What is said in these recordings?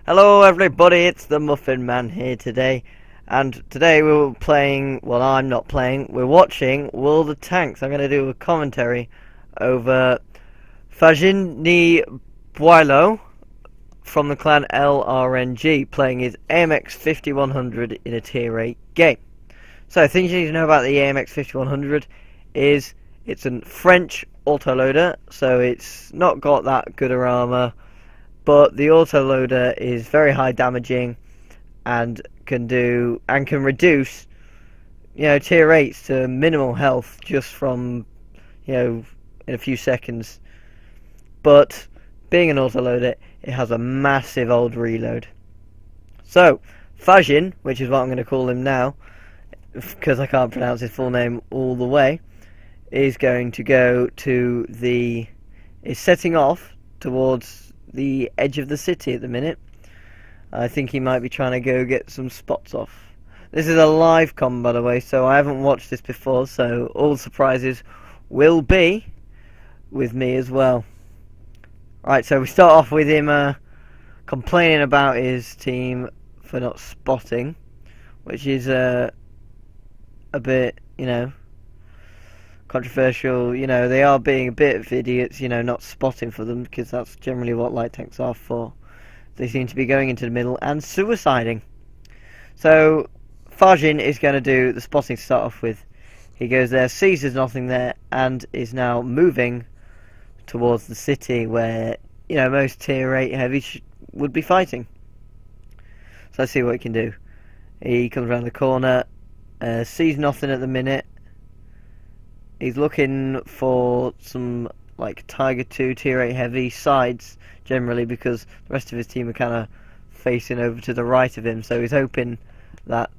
Hello everybody, it's the Muffin Man here today, and today we're playing, well I'm not playing, we're watching World of Tanks. I'm going to do a commentary over Fajin Ni Boilo from the clan LRNG playing his AMX 5100 in a tier 8 game. So things you need to know about the AMX 5100 is it's a French autoloader, so it's not got that good armor. But the autoloader is very high damaging and can reduce, tier 8s to minimal health just from, in a few seconds. But being an autoloader, it has a massive old reload. So, Fajin, which is what I'm going to call him now, because I can't pronounce his full name all the way, is going to go to is setting off towards the edge of the city at the minute. I think he might be trying to go get some spots off. This is a live com, by the way, so I haven't watched this before, so all surprises will be with me as well. Right, so we start off with him complaining about his team for not spotting, which is a bit, controversial. They are being a bit of idiots, not spotting for them, because that's generally what light tanks are for. They seem to be going into the middle and suiciding. So Fajin is going to do the spotting to start off with. He goes there, sees there's nothing there, and is now moving towards the city where most tier 8 heavies would be fighting. So let's see what he can do. He comes around the corner, sees nothing at the minute. He's looking for some Tiger 2 tier 8 heavy sides generally, because the rest of his team are kind of facing over to the right of him, so he's hoping that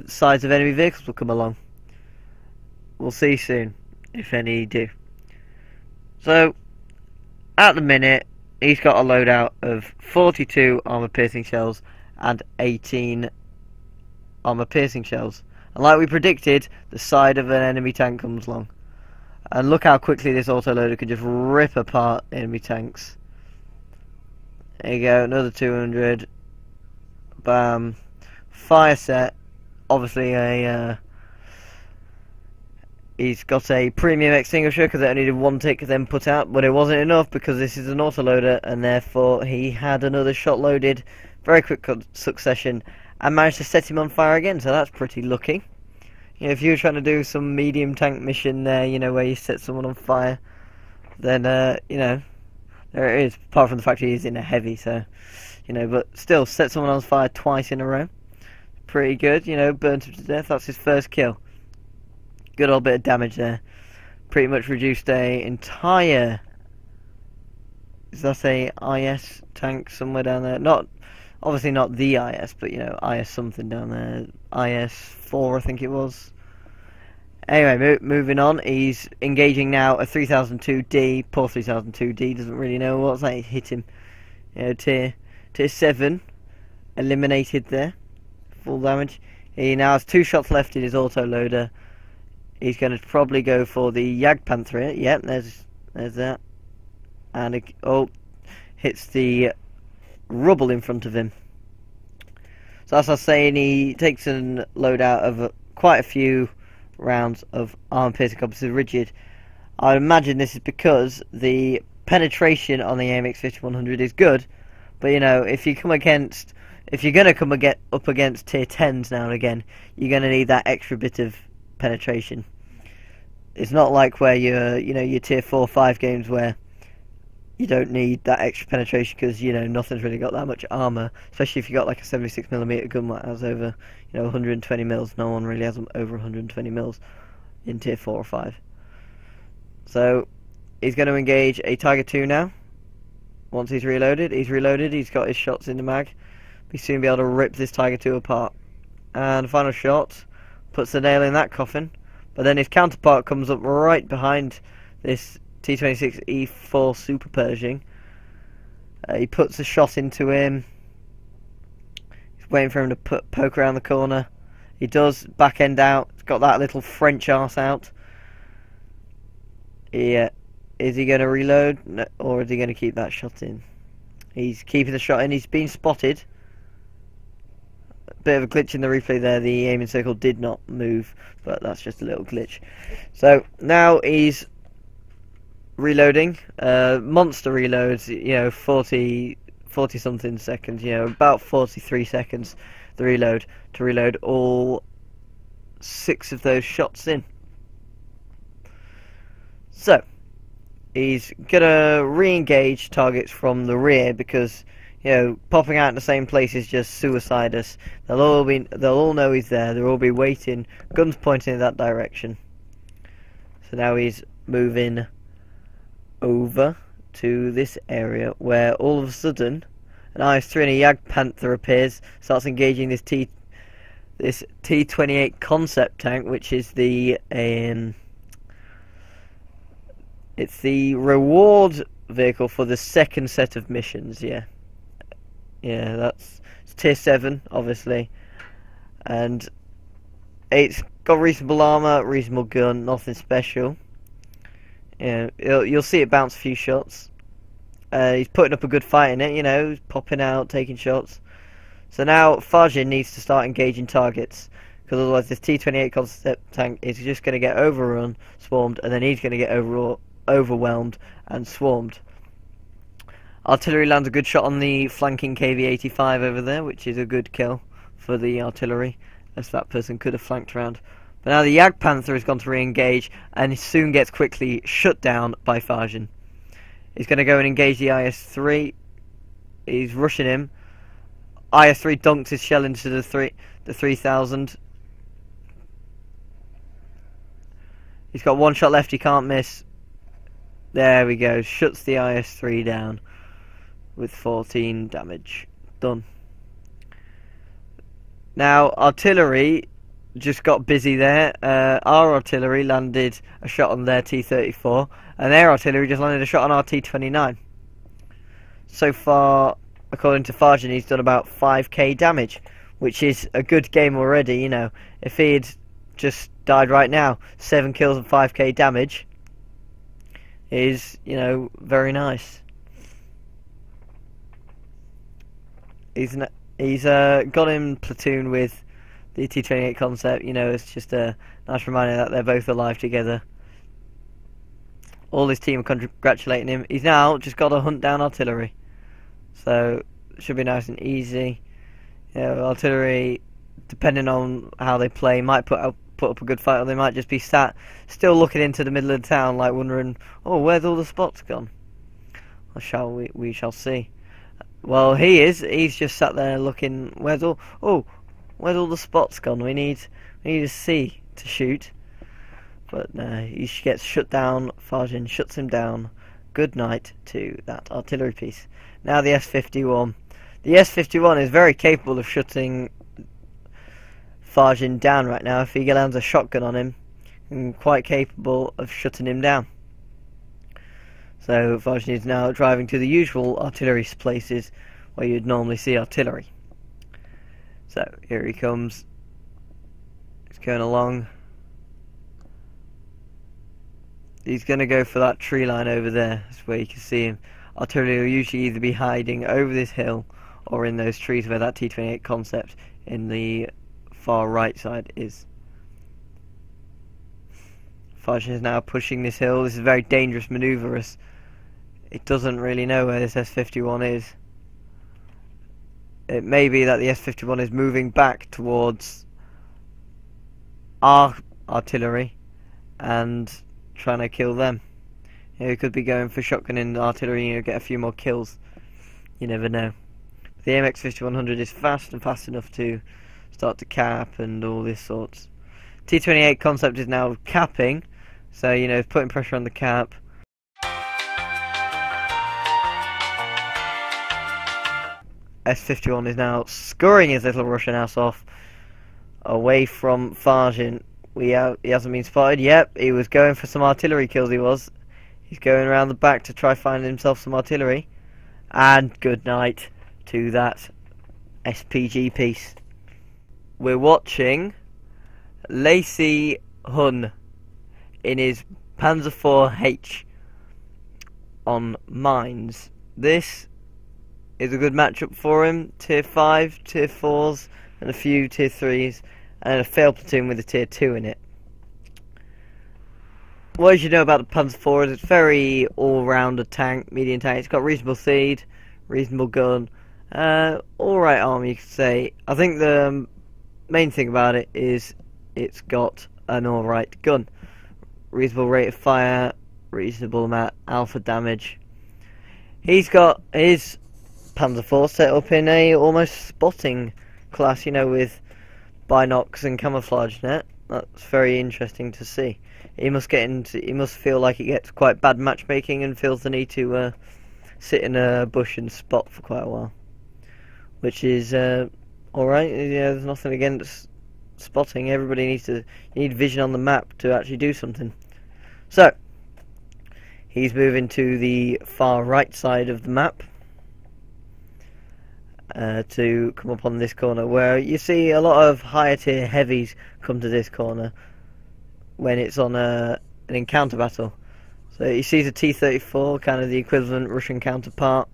sides of enemy vehicles will come along. We'll see soon if any do. So at the minute he's got a loadout of 42 armor piercing shells and 18 armor piercing shells, and like we predicted, the side of an enemy tank comes along. And look how quickly this autoloader can just rip apart enemy tanks. There you go, another 200. Bam. Fire set. Obviously he's got a premium extinguisher because it only did one tick then put out, but it wasn't enough because this is an autoloader, and therefore he had another shot loaded, very quick succession, and managed to set him on fire again, so that's pretty lucky. If you were trying to do some medium tank mission there, where you set someone on fire, then, there it is, apart from the fact he is in a heavy, so, but still, set someone on fire twice in a row. Pretty good, burnt him to death, that's his first kill. Good old bit of damage there. Pretty much reduced a entire, is that a IS tank somewhere down there? Obviously not the IS, but IS something down there. IS-4 I think it was. Anyway, moving on. He's engaging now a 3002D. Poor 3002D doesn't really know what's that. Hit him. Tier 7 eliminated there. Full damage. He now has 2 shots left in his autoloader. He's going to probably go for the Jagdpanther here. Yep, there's that. And hits the rubble in front of him. So as I was saying, he takes a loadout of quite a few rounds of armor piercing composite rigid. I imagine this is because the penetration on the AMX 5100 is good, but if you're going to come up against tier 10s now and again, you're going to need that extra bit of penetration. It's not like where your tier 4 5 games where you don't need that extra penetration because nothing's really got that much armor, especially if you got like a 76mm gun that has over 120 mils. No one really has over 120 mils in tier 4 or 5. So he's going to engage a Tiger 2 now. Once he's reloaded, he's got his shots in the mag. He'll soon be able to rip this Tiger 2 apart. And the final shot puts the nail in that coffin, but then his counterpart comes up right behind this T26E4 Super Pershing. He puts a shot into him. He's waiting for him to poke around the corner. He does back end out. He's got that little French arse out. Yeah. Is he going to reload? No, or is he going to keep that shot in? He's keeping the shot in. He's been spotted. bit of a glitch in the replay there. The aiming circle did not move, but that's just a little glitch. So now he's reloading. Monster reloads, you know, 40 something seconds, you know, about 43 seconds the reload to reload all 6 of those shots in. So he's gonna re-engage targets from the rear because, you know, popping out in the same place is just suicide us. They'll all know he's there. They'll all be waiting, guns pointing in that direction. So now he's moving over to this area where all of a sudden an IS-3 and a Jagdpanther appears, starts engaging this T-28 concept tank, which is the it's the reward vehicle for the second set of missions. Yeah, it's tier 7 obviously, and it's got reasonable armor, reasonable gun, nothing special. Yeah, you'll see it bounce a few shots. He's putting up a good fight in it, you know, popping out, taking shots. So now Fajin needs to start engaging targets, because otherwise this T-28 concept tank is just going to get overrun, swarmed, and then he's going to get overwhelmed and swarmed. Artillery lands a good shot on the flanking KV-85 over there, which is a good kill for the artillery, as that person could have flanked around. But now the Jagdpanther has gone to re-engage, and soon gets quickly shut down by Fajin. He's going to go and engage the IS-3. He's rushing him. IS-3 dunks his shell into the 3000. He's got one shot left, he can't miss. There we go, shuts the IS-3 down with 14 damage. Done. Now, artillery just got busy there. Our artillery landed a shot on their T-34, and their artillery just landed a shot on our T-29. So far, according to Fajin, he's done about 5k damage, which is a good game already, you know. If he'd just died right now, 7 kills and 5k damage is, you know, very nice. He's got him platoon with the T-28 concept, you know. It's just a nice reminder that they're both alive together. All his team are congratulating him. He's now just got to hunt down artillery, so it should be nice and easy. You know, artillery, depending on how they play, might put up a good fight, or they might just be sat still looking into the middle of the town, like wondering, oh, where's all the spots gone? Well, we shall see. Well, he's just sat there looking, where's all the spots gone? We need a C to shoot. But no, he gets shut down. Fajin shuts him down. Good night to that artillery piece. Now the S-51. The S-51 is very capable of shutting Fajin down right now. If he lands a shotgun on him, and quite capable of shutting him down. So Fajin is now driving to the usual artillery places where you'd normally see artillery. So here he comes. He's going along. He's going to go for that tree line over there. That's where you can see him. Artillery will usually either be hiding over this hill or in those trees where that T-28 concept in the far right side is. Fajin is now pushing this hill. This is very dangerous manoeuvre, as it doesn't really know where this S-51 is. It may be that the S-51 is moving back towards our artillery and trying to kill them. You know, he could be going for shotgun in artillery, you know, get a few more kills. You never know. The AMX-5100 is fast and fast enough to start to cap and all this sorts. T-28 concept is now capping, so, you know, putting pressure on the cap. S-51 is now scurrying his little Russian ass off away from Fajin. He hasn't been spotted. Yep, he was going for some artillery kills, he was. He's going around the back to try find himself some artillery. And good night to that SPG piece. We're watching Lacey Hun in his Panzer IV-H on mines. This is a good matchup for him. Tier 5, Tier 4s and a few tier 3s, and a failed platoon with a tier 2 in it. What you know about the Panzer IV is it's very all-rounder tank, medium tank. It's got reasonable speed, reasonable gun, alright armor you could say. I think the main thing about it is it's got an alright gun. Reasonable rate of fire, reasonable amount alpha damage. He's got his Panzer IV set up in a almost spotting class, you know, with binocs and camouflage net. That's very interesting to see. He must feel like he gets quite bad matchmaking and feels the need to sit in a bush and spot for quite a while, which is alright. Yeah, there's nothing against spotting. Everybody you need vision on the map to actually do something. So he's moving to the far right side of the map to come up on this corner, where you see a lot of higher tier heavies come to this corner when it's on an encounter battle. So he sees a T-34, kind of the equivalent Russian counterpart.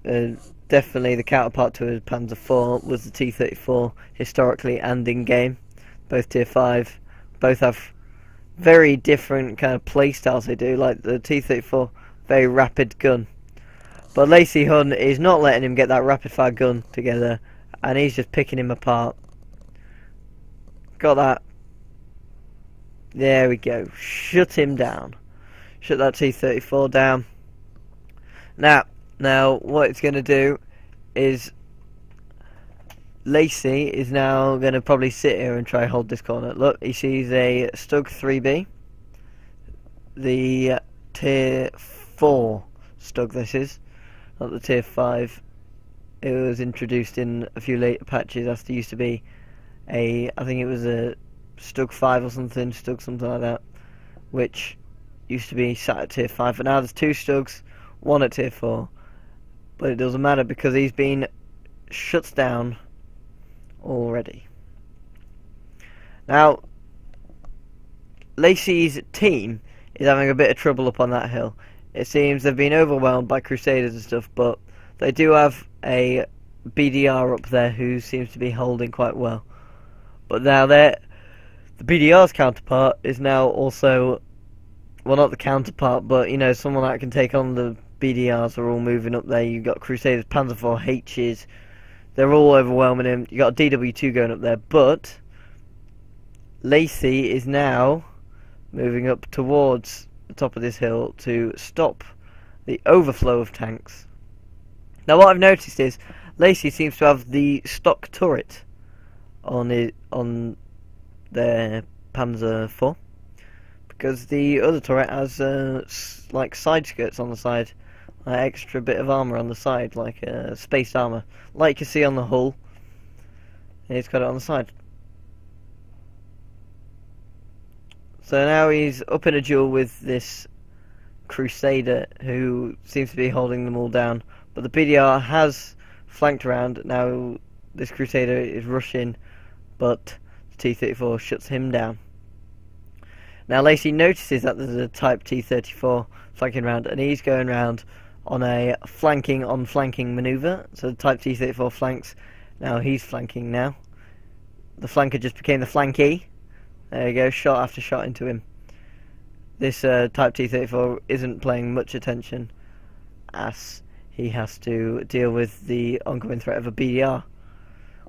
Definitely the counterpart to his Panzer IV was the T-34 historically and in game. Both tier 5, both have very different kind of play styles they do. Like the T-34, very rapid gun, but Lacey Hun is not letting him get that rapid fire gun together, and he's just picking him apart. Got that. There we go. Shut him down. Shut that T-34 down. Now what it's going to do is Lacey is now going to probably sit here and try to hold this corner. Look, he sees a Stug 3B. The tier 4 Stug this is, not the tier 5. It was introduced in a few later patches after used to be I think it was a Stug 5 or something, Stug something like that, which used to be sat at tier 5, but now there's 2 Stugs, 1 at tier 4, but it doesn't matter because he's been shut down already. Now Lacey's team is having a bit of trouble up on that hill. It seems they've been overwhelmed by Crusaders and stuff, but they do have a BDR up there who seems to be holding quite well. But now the BDR's counterpart is now also, well, not the counterpart, but you know, someone that can take on the BDRs are all moving up there. You've got Crusaders, Panzer IV H's, they're all overwhelming him. You got a DW2 going up there, but Lacey is now moving up towards the top of this hill to stop the overflow of tanks. Now what I've noticed is Lacey seems to have the stock turret on their Panzer IV, because the other turret has like side skirts on the side, like extra bit of armour on the side, like spaced armour, like you see on the hull. And he's got it on the side. So now he's up in a duel with this Crusader who seems to be holding them all down, but the BDR has flanked around. Now this Crusader is rushing, but the T-34 shuts him down. Now Lacey notices that there's a Type T-34 flanking round, and he's going round on a flanking on flanking manoeuvre. So the Type T-34 flanks. Now he's flanking now. The flanker just became the flankee. There you go, shot after shot into him. This Type T-34 isn't paying much attention, as he has to deal with the ongoing threat of a BDR,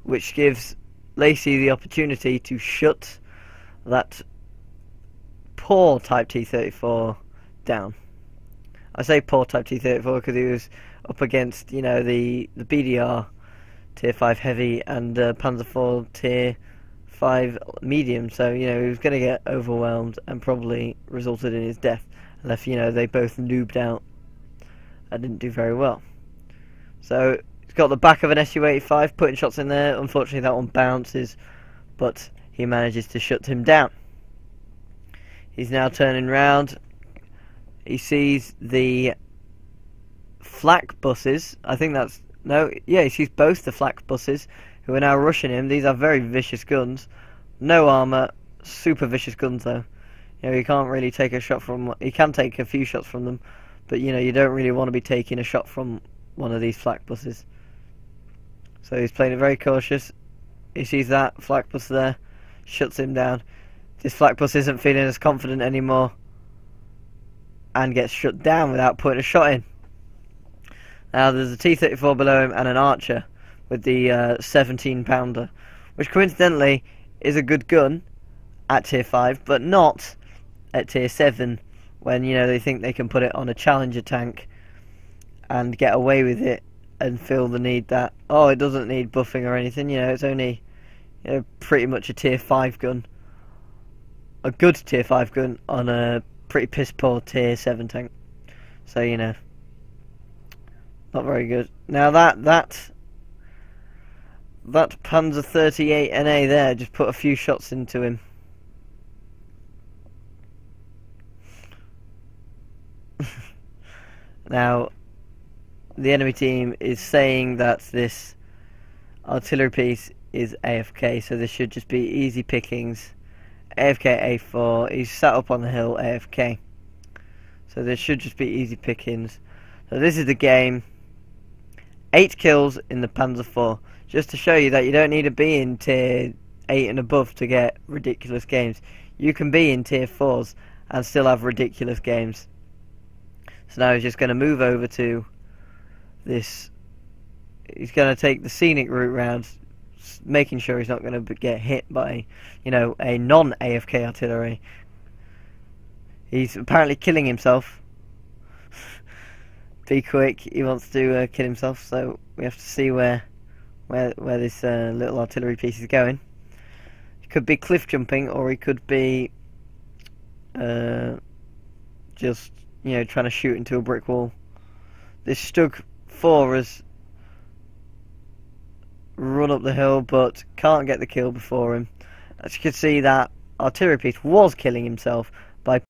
which gives Lacey the opportunity to shut that poor Type T-34 down. I say poor Type T-34 because he was up against, you know, the BDR Tier 5 Heavy and Panzer IV Tier 5 Medium, so, you know, he was going to get overwhelmed and probably resulted in his death, unless, you know, they both noobed out and didn't do very well. So he's got the back of an Su-85 putting shots in there. Unfortunately that one bounces, but he manages to shut him down. He's now turning round. He sees the flak buses. I think that's, no, yeah, he sees both the flak buses who are now rushing him. These are very vicious guns. No armour, super vicious guns though. You know, you can't really take a shot from, you can take a few shots from them, but you know, you don't really want to be taking a shot from one of these flak buses. So he's playing it very cautious. He sees that flak bus there, shuts him down. This flak bus isn't feeling as confident anymore and gets shut down without putting a shot in. Now there's a T-34 below him and an Archer with the 17 pounder, which coincidentally is a good gun at tier 5, but not at tier 7, when, you know, they think they can put it on a Challenger tank and get away with it and feel the need that, oh, it doesn't need buffing or anything, you know, it's only, you know, pretty much a tier 5 gun, a good tier 5 gun on a pretty piss poor tier 7 tank. So, you know, not very good. Now that Panzer 38 NA there just put a few shots into him. Now the enemy team is saying that this artillery piece is AFK, so this should just be easy pickings. AFK A4, he's sat up on the hill AFK, so this should just be easy pickings. So this is the game. 8 kills in the Panzer 4, just to show you that you don't need to be in tier 8 and above to get ridiculous games. You can be in tier 4s and still have ridiculous games. So now he's just going to move over to this. He's going to take the scenic route round, making sure he's not going to get hit by, you know, a non-AFK artillery. He's apparently killing himself. Be quick, he wants to kill himself, so we have to see where this little artillery piece is going. He could be cliff jumping, or he could be just, you know, trying to shoot into a brick wall. This Stug 4 has run up the hill but can't get the kill before him. As you can see, that artillery piece was killing himself by